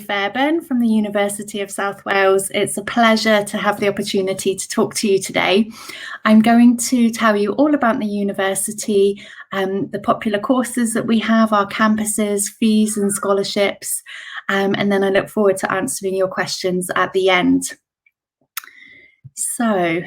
Fairburn from the University of South Wales. It's a pleasure to have the opportunity to talk to you today. I'm going to tell you all about the university, the popular courses that we have, our campuses, fees and scholarships, and then I look forward to answering your questions at the end. So,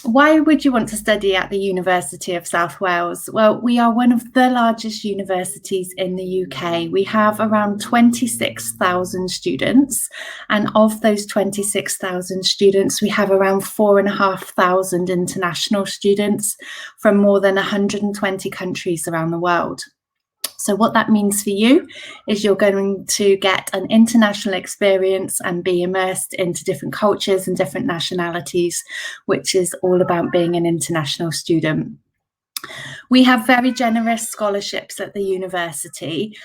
why would you want to study at the University of South Wales? Well, we are one of the largest universities in the UK. We have around 26,000 students, and of those 26,000 students, we have around 4,500 international students from more than 120 countries around the world. So what that means for you is you're going to get an international experience and be immersed into different cultures and different nationalities, which is all about being an international student. We have very generous scholarships at the university.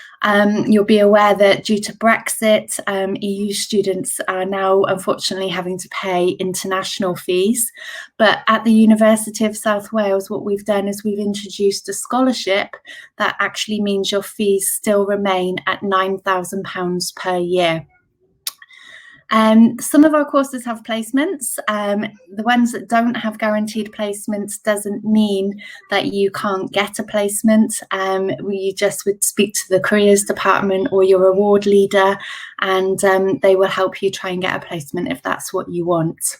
You'll be aware that due to Brexit, EU students are now unfortunately having to pay international fees. But at the University of South Wales, what we've done is we've introduced a scholarship that actually means your fees still remain at £9,000 per year. Some of our courses have placements. The ones that don't have guaranteed placements doesn't mean that you can't get a placement. You just would speak to the careers department or your award leader, and they will help you try and get a placement if that's what you want.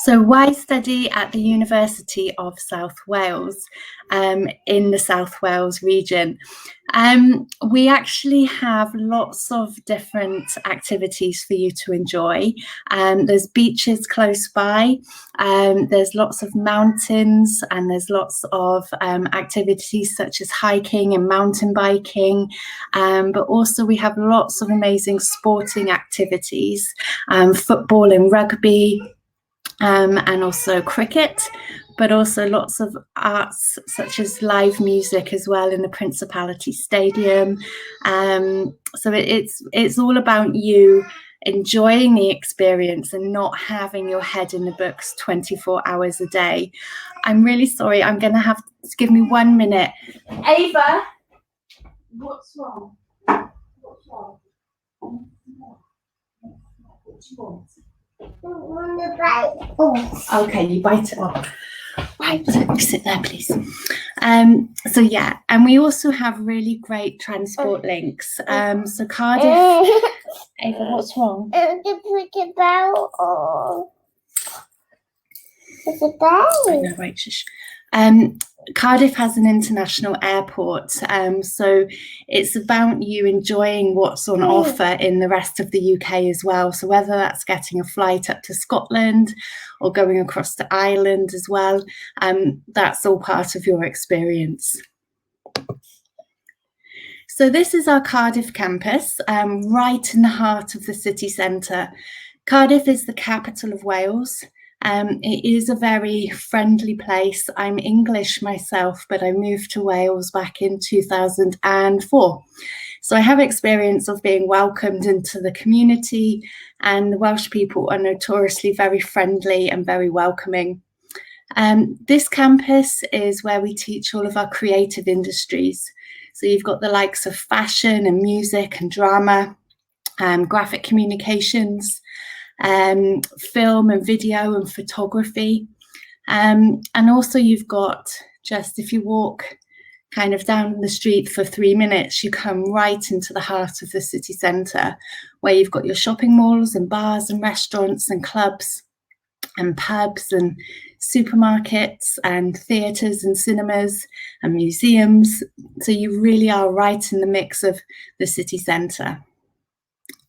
So why study at the University of South Wales in the South Wales region? We actually have lots of different activities for you to enjoy. There's beaches close by, there's lots of mountains, and there's lots of activities such as hiking and mountain biking, but also we have lots of amazing sporting activities, football and rugby, and also cricket, but also lots of arts such as live music as well in the Principality Stadium. So it's all about you enjoying the experience and not having your head in the books 24 hours a day. I'm really sorry, I'm going to have to give me 1 minute. Ava, what's wrong? What's wrong? What do you want? Okay, you bite it off. Right, sit there, please. So yeah, and we also have really great transport links. So Cardiff. Ava, what's wrong? The bell or is it bell? I know, right, shush. Cardiff has an international airport, so it's about you enjoying what's on offer in the rest of the UK as well. So whether that's getting a flight up to Scotland or going across to Ireland as well, that's all part of your experience. So this is our Cardiff campus, right in the heart of the city centre. Cardiff is the capital of Wales. It is a very friendly place. I'm English myself, but I moved to Wales back in 2004. So I have experience of being welcomed into the community, and the Welsh people are notoriously very friendly and very welcoming. This campus is where we teach all of our creative industries. So you've got the likes of fashion and music and drama, graphic communications, film and video and photography, and also you've got, just if you walk kind of down the street for 3 minutes, you come right into the heart of the city centre, where you've got your shopping malls and bars and restaurants and clubs and pubs and supermarkets and theatres and cinemas and museums. So you really are right in the mix of the city centre.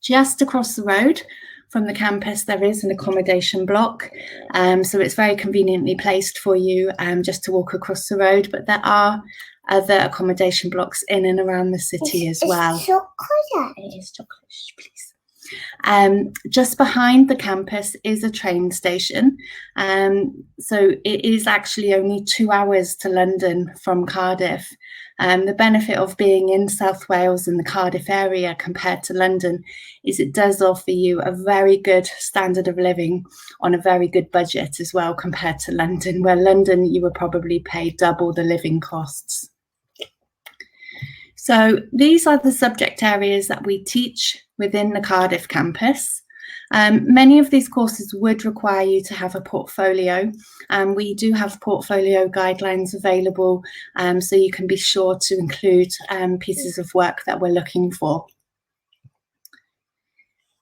Just across the road from the campus, there is an accommodation block, so it's very conveniently placed for you just to walk across the road, but there are other accommodation blocks in and around the city as well. It's chocolate. It is chocolate, please. Just behind the campus is a train station, so it is actually only 2 hours to London from Cardiff. The benefit of being in South Wales and the Cardiff area compared to London is it does offer you a very good standard of living on a very good budget as well compared to London, where London you would probably pay double the living costs. So these are the subject areas that we teach within the Cardiff campus. Many of these courses would require you to have a portfolio, and we do have portfolio guidelines available, so you can be sure to include pieces of work that we're looking for.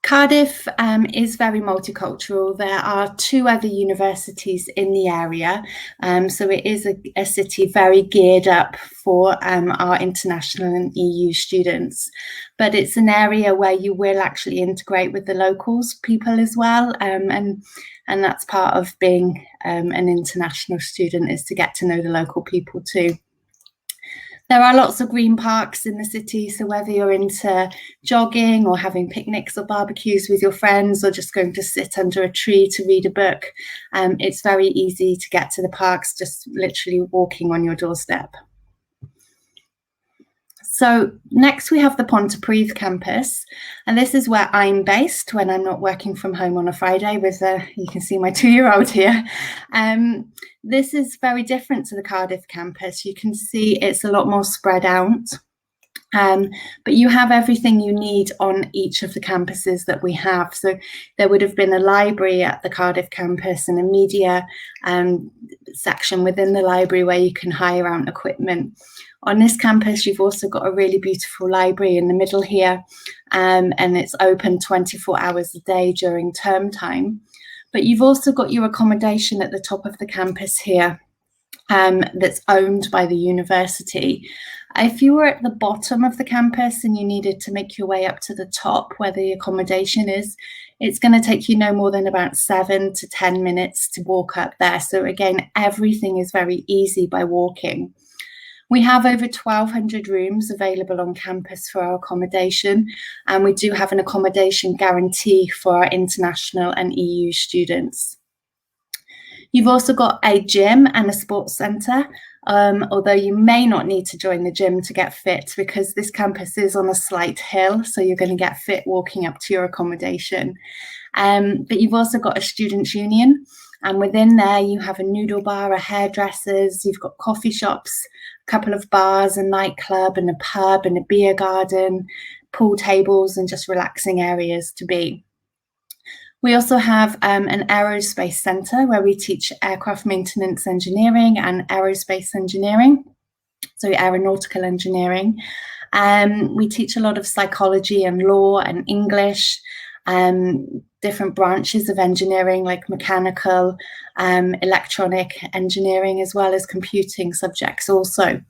Cardiff is very multicultural. There are 2 other universities in the area, so it is a city very geared up for our international and EU students. But it's an area where you will actually integrate with the locals people as well, and that's part of being an international student, is to get to know the local people too. There are lots of green parks in the city, so whether you're into jogging or having picnics or barbecues with your friends, or just going to sit under a tree to read a book, it's very easy to get to the parks just literally walking on your doorstep. So next we have the Pontypridd campus, and this is where I'm based when I'm not working from home on a Friday with, you can see my 2-year-old here. This is very different to the Cardiff campus. You can see it's a lot more spread out, but you have everything you need on each of the campuses that we have. So there would have been a library at the Cardiff campus and a media section within the library where you can hire out equipment. On this campus, you've also got a really beautiful library in the middle here, and it's open 24 hours a day during term time. But you've also got your accommodation at the top of the campus here, that's owned by the university. If you were at the bottom of the campus and you needed to make your way up to the top where the accommodation is, it's going to take you no more than about 7 to 10 minutes to walk up there. So again, everything is very easy by walking. We have over 1,200 rooms available on campus for our accommodation, and we do have an accommodation guarantee for our international and EU students. You've also got a gym and a sports centre, although you may not need to join the gym to get fit, because this campus is on a slight hill, so you're going to get fit walking up to your accommodation. But you've also got a students' union, and within there you have a noodle bar, a hairdressers, you've got coffee shops, a couple of bars, a nightclub and a pub and a beer garden, pool tables and just relaxing areas to be. We also have an aerospace centre where we teach aircraft maintenance engineering and aerospace engineering, so aeronautical engineering. We teach a lot of psychology and law and English, different branches of engineering like mechanical, electronic engineering, as well as computing subjects also.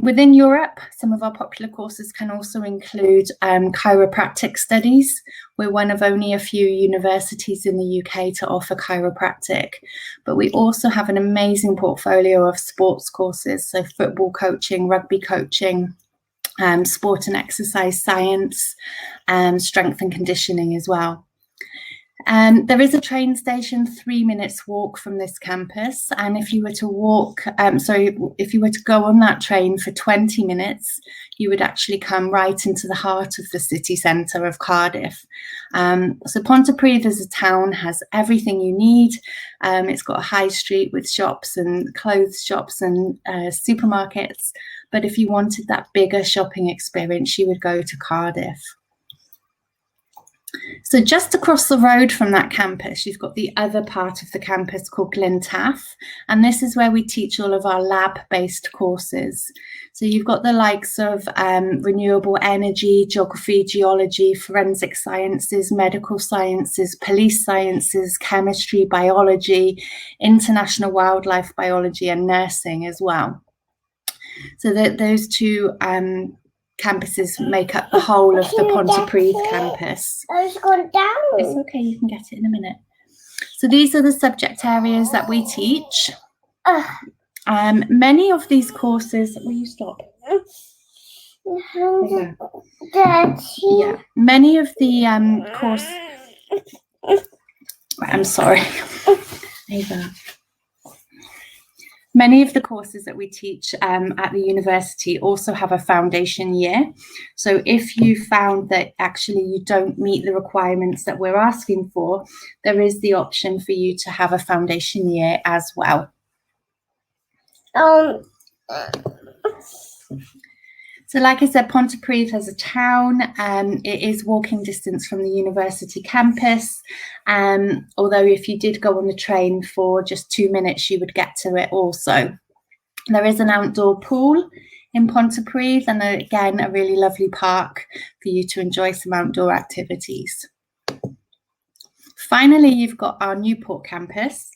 Within Europe, some of our popular courses can also include chiropractic studies. We're one of only a few universities in the UK to offer chiropractic, but we also have an amazing portfolio of sports courses, so football coaching, rugby coaching, sport and exercise science, strength and conditioning as well. There is a train station 3 minutes walk from this campus, and if you were to walk, if you were to go on that train for 20 minutes, you would actually come right into the heart of the city centre of Cardiff. So Pontypridd as a town has everything you need. It's got a high street with shops and clothes shops and supermarkets, but if you wanted that bigger shopping experience, you would go to Cardiff. So just across the road from that campus, you've got the other part of the campus called Glyntaff, and this is where we teach all of our lab-based courses. So you've got the likes of renewable energy, geography, geology, forensic sciences, medical sciences, police sciences, chemistry, biology, international wildlife biology, and nursing as well. So those 2 campuses make up the whole of the Pontypridd campus. It's gone down. It's okay, you can get it in a minute. So these are the subject areas that we teach. Many of these courses, will you stop? Yeah. Many of the course. I'm sorry. Ava. Many of the courses that we teach at the university also have a foundation year. So if you found that actually you don't meet the requirements that we're asking for, there is the option for you to have a foundation year as well. So like I said, Pontypridd as a town, it is walking distance from the university campus. Although if you did go on the train for just 2 minutes, you would get to it also. There is an outdoor pool in Pontypridd, and again, a really lovely park for you to enjoy some outdoor activities. Finally, you've got our Newport campus.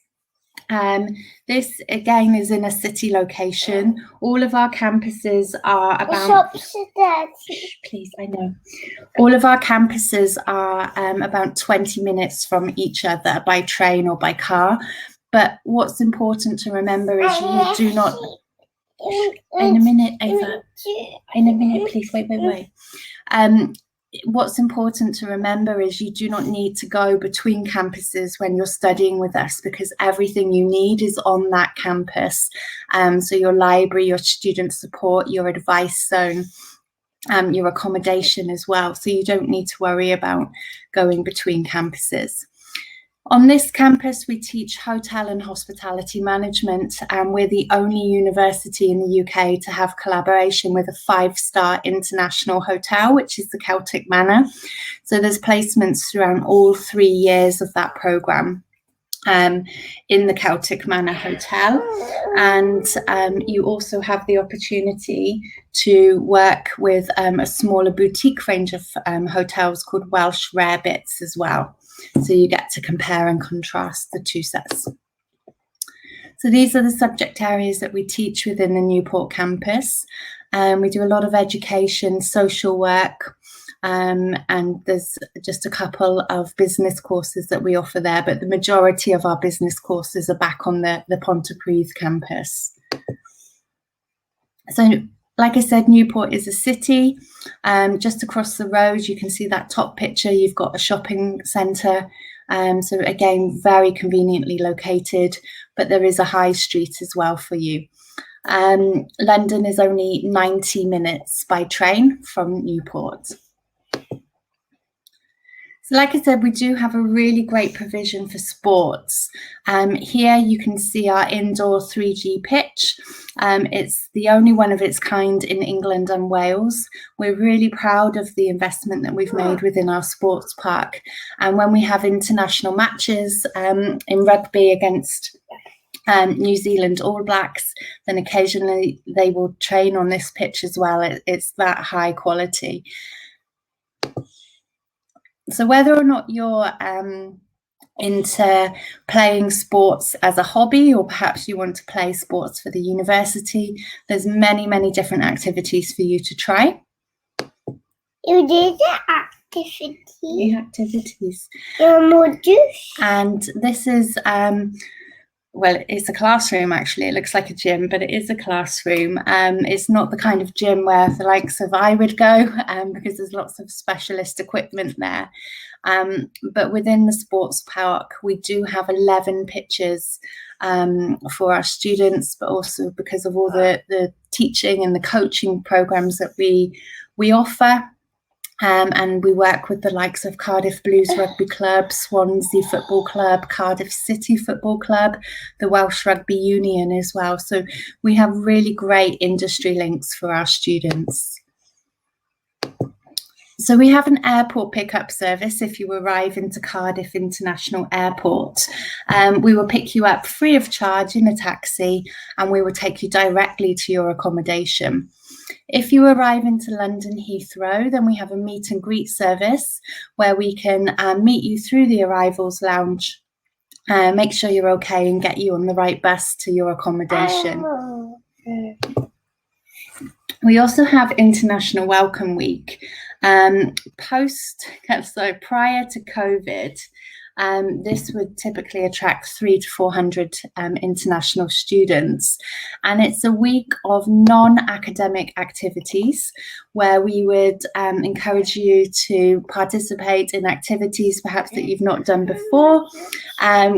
This again is in a city location. All of our campuses are about. Shh, please, I know. All of our campuses are about 20 minutes from each other by train or by car. But what's important to remember is you do not. In a minute, Ava. In a minute, please. Wait. What's important to remember is you do not need to go between campuses when you're studying with us, because everything you need is on that campus. So your library, your student support, your advice zone, your accommodation as well. So you don't need to worry about going between campuses. On this campus, we teach hotel and hospitality management, and we're the only university in the UK to have collaboration with a 5-star international hotel, which is the Celtic Manor. So there's placements throughout all 3 years of that programme in the Celtic Manor Hotel. And you also have the opportunity to work with a smaller boutique range of hotels called Welsh Rarebits as well. So you get to compare and contrast the two sets. So these are the subject areas that we teach within the Newport campus. We do a lot of education, social work, and there's just a couple of business courses that we offer there, but the majority of our business courses are back on the Pontypridd campus. So like I said, Newport is a city. Just across the road, you can see that top picture, you've got a shopping centre. So again, very conveniently located, but there is a high street as well for you. London is only 90 minutes by train from Newport. So like I said, we do have a really great provision for sports. Here you can see our indoor 3G pitch. It's the only one of its kind in England and Wales. We're really proud of the investment that we've made within our sports park. And when we have international matches in rugby against New Zealand All Blacks, then occasionally they will train on this pitch as well. It's that high quality. So whether or not you're into playing sports as a hobby, or perhaps you want to play sports for the university, there's many, many different activities for you to try. You did the activity. The activities. And this is well, it's a classroom actually. It looks like a gym, but it is a classroom. It's not the kind of gym where the likes of I would go, because there's lots of specialist equipment there. But within the sports park, we do have 11 pitches for our students, but also because of all the teaching and the coaching programs that we offer. And we work with the likes of Cardiff Blues Rugby Club, Swansea Football Club, Cardiff City Football Club, the Welsh Rugby Union as well. So we have really great industry links for our students. So we have an airport pickup service if you arrive into Cardiff International Airport. We will pick you up free of charge in a taxi, and we will take you directly to your accommodation. If you arrive into London Heathrow, then we have a meet and greet service where we can meet you through the arrivals lounge, make sure you're okay and get you on the right bus to your accommodation. We also have International Welcome Week. Prior to COVID, this would typically attract 300 to 400 international students. And it's a week of non-academic activities where we would encourage you to participate in activities perhaps that you've not done before.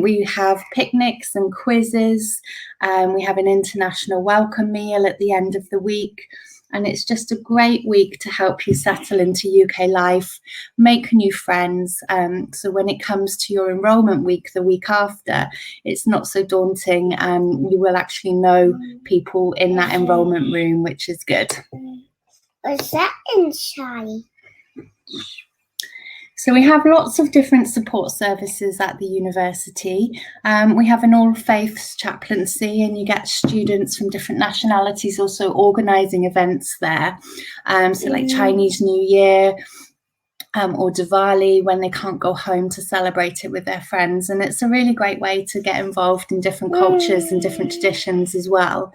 We have picnics and quizzes. We have an international welcome meal at the end of the week. And it's just a great week to help you settle into UK life, make new friends. So when it comes to your enrolment week, the week after, it's not so daunting. You will actually know people in that enrolment room, which is good. What's that inside? So we have lots of different support services at the university. We have an all faiths chaplaincy, and you get students from different nationalities also organising events there. So like Chinese New Year, or Diwali, when they can't go home to celebrate it with their friends. And it's a really great way to get involved in different cultures and different traditions as well.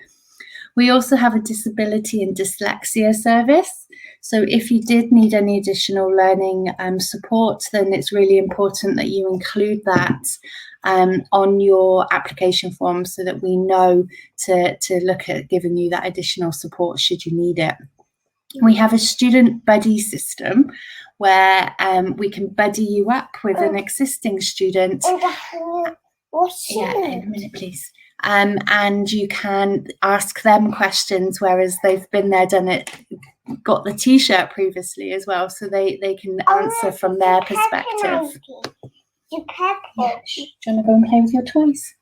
We also have a disability and dyslexia service. So if you did need any additional learning support, then it's really important that you include that on your application form so that we know to look at giving you that additional support should you need it. We have a student buddy system where we can buddy you up with an existing student. Yeah, in a minute, please. And you can ask them questions, whereas they've been there, done it, got the t-shirt previously as well, so they can answer from their perspective. Yeah. Do you want to go and play with your toys?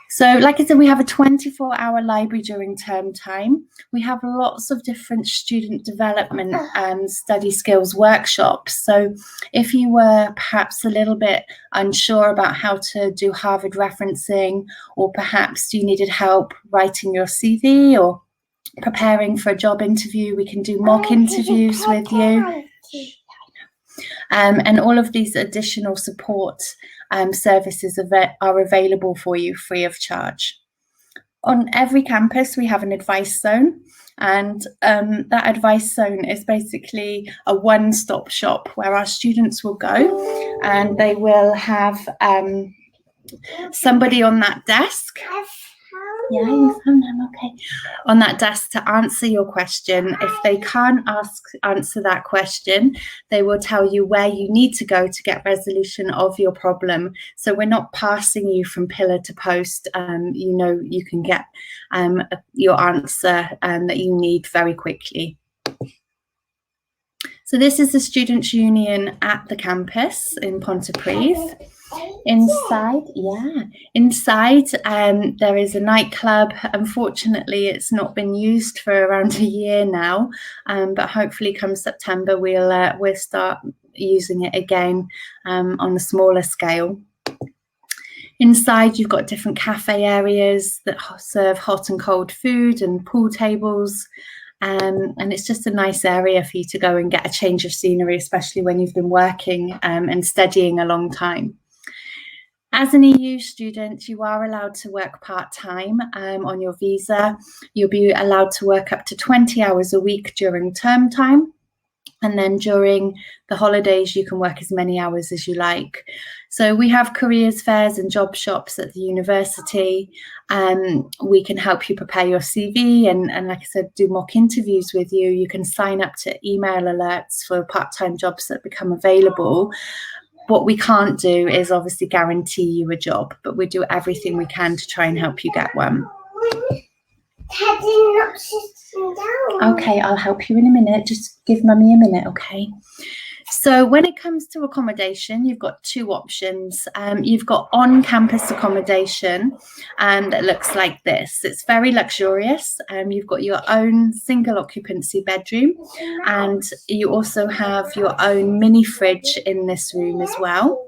So like I said, we have a 24-hour library during term time. We have lots of different student development and study skills workshops. So if you were perhaps a little bit unsure about how to do Harvard referencing, or perhaps you needed help writing your CV or preparing for a job interview, we can do mock interviews with you. And all of these additional support services are available for you free of charge. On every campus, we have an advice zone, and that advice zone is basically a one-stop shop where our students will go, and they will have somebody on that desk. Yeah, you found them, okay. On that desk to answer your question. If they can't answer that question, they will tell you where you need to go to get resolution of your problem. So we're not passing you from pillar to post. You know, you can get your answer that you need very quickly. So this is the Students' Union at the campus in Pontypridd. Inside, there is a nightclub. Unfortunately, it's not been used for around a year now, but hopefully come September we'll start using it again on a smaller scale. Inside, you've got different cafe areas that serve hot and cold food and pool tables. And it's just a nice area for you to go and get a change of scenery, especially when you've been working and studying a long time. As an EU student, you are allowed to work part-time on your visa. You'll be allowed to work up to 20 hours a week during term time. And then during the holidays, you can work as many hours as you like. So we have careers fairs and job shops at the university. We can help you prepare your CV and like I said, do mock interviews with you. You can sign up to email alerts for part-time jobs that become available. What we can't do is obviously guarantee you a job, but we do everything we can to try and help you get one. Teddy, not sitting down. Okay, I'll help you in a minute. Just give Mummy a minute, okay? So when it comes to accommodation, you've got two options. You've got on-campus accommodation that looks like this. It's very luxurious. You've got your own single occupancy bedroom, and you also have your own mini fridge in this room as well.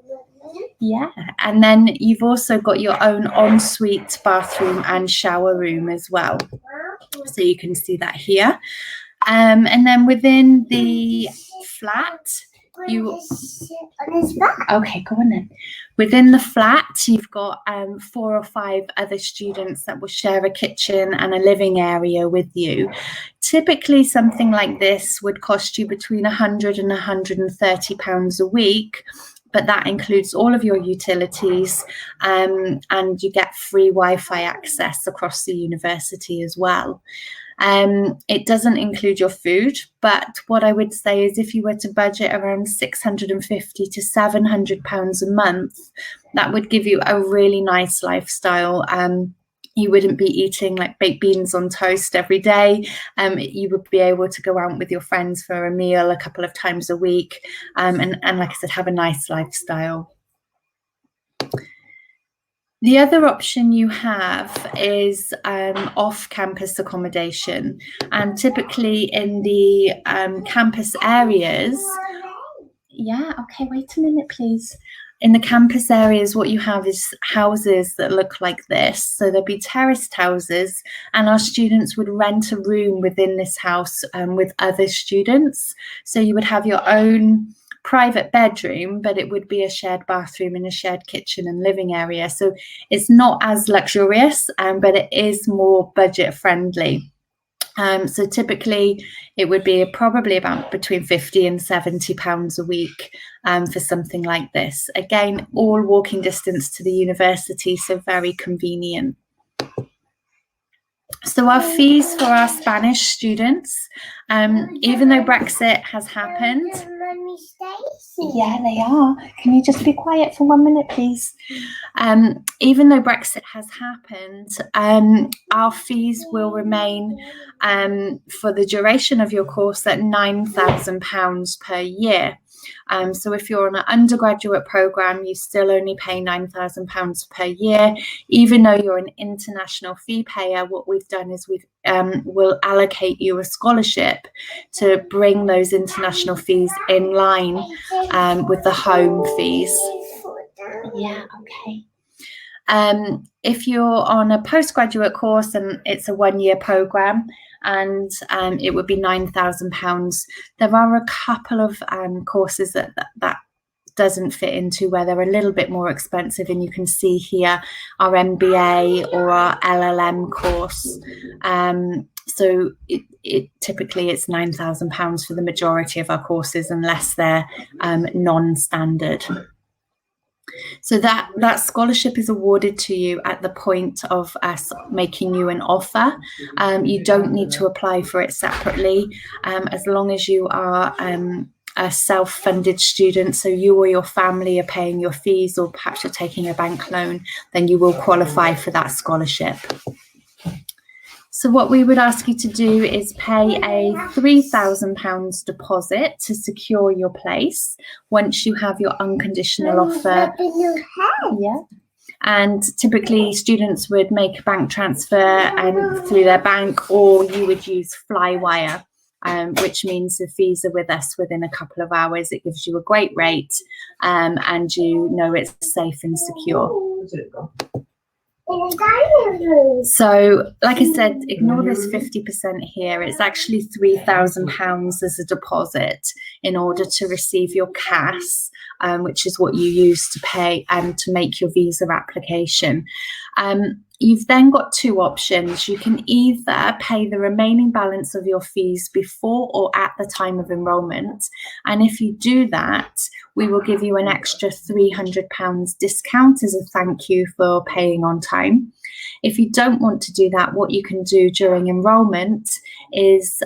Yeah, and then you've also got your own ensuite bathroom and shower room as well. So you can see that here. And then within the flat, okay, go on then. Within the flat, you've got 4 or 5 other students that will share a kitchen and a living area with you. Typically, something like this would cost you between £100 and £130 a week, but that includes all of your utilities, and you get free Wi-Fi access across the university as well. It doesn't include your food, but what I would say is if you were to budget around £650 to £700 a month, that would give you a really nice lifestyle. You wouldn't be eating like baked beans on toast every day. You would be able to go out with your friends for a meal a couple of times a week, and like I said, have a nice lifestyle. The other option you have is off-campus accommodation, and typically in the campus areas. Yeah, okay, wait a minute, please. In the campus areas, what you have is houses that look like this. So there'd be terraced houses, and our students would rent a room within this house with other students. So you would have your own private bedroom, but it would be a shared bathroom and a shared kitchen and living area. So it's not as luxurious, but it is more budget friendly. So typically it would be probably about between £50 and £70 a week for something like this. Again, all walking distance to the university, so very convenient. So our fees for our Spanish students, even though Brexit has happened. Yeah, they are. Can you just be quiet for 1 minute, please? Even though Brexit has happened, our fees will remain for the duration of your course at £9,000 per year. So if you're on an undergraduate programme, you still only pay £9,000 per year. Even though you're an international fee payer, what we've done is we'll allocate you a scholarship to bring those international fees in line with the home fees. Yeah, okay. If you're on a postgraduate course and it's a 1-year programme, and it would be £9,000. There are a couple of courses that doesn't fit into, where they're a little bit more expensive, and you can see here our MBA or our LLM course. So it typically it's £9,000 for the majority of our courses, unless they're non-standard. So that scholarship is awarded to you at the point of us making you an offer. You don't need to apply for it separately, as long as you are a self-funded student, so you or your family are paying your fees, or perhaps you're taking a bank loan, then you will qualify for that scholarship. So what we would ask you to do is pay a £3,000 deposit to secure your place once you have your unconditional offer. Yeah. And typically students would make a bank transfer through their bank, or you would use Flywire, which means the fees are with us within a couple of hours. It gives you a great rate, and you know it's safe and secure. So, like I said, ignore this 50% here. It's actually £3,000 as a deposit in order to receive your CAS, which is what you use to pay and to make your visa application. You've then got two options. You can either pay the remaining balance of your fees before or at the time of enrolment. And if you do that, we will give you an extra £300 discount as a thank you for paying on time. If you don't want to do that, what you can do during enrolment is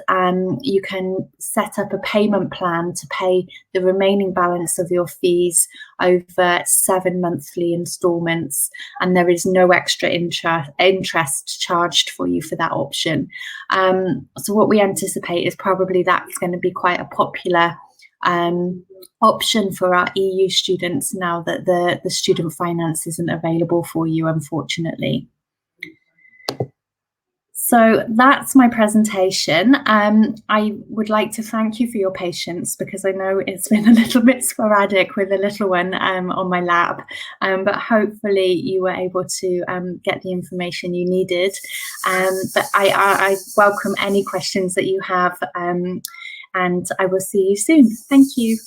you can set up a payment plan to pay the remaining balance of your fees over 7 monthly instalments, and there is no extra interest charged for you for that option. So what we anticipate is probably that's going to be quite a popular option for our EU students now that the student finance isn't available for you, unfortunately. So that's my presentation. I would like to thank you for your patience, because I know it's been a little bit sporadic with the little one on my lap, but hopefully you were able to get the information you needed. But I welcome any questions that you have, and I will see you soon. Thank you.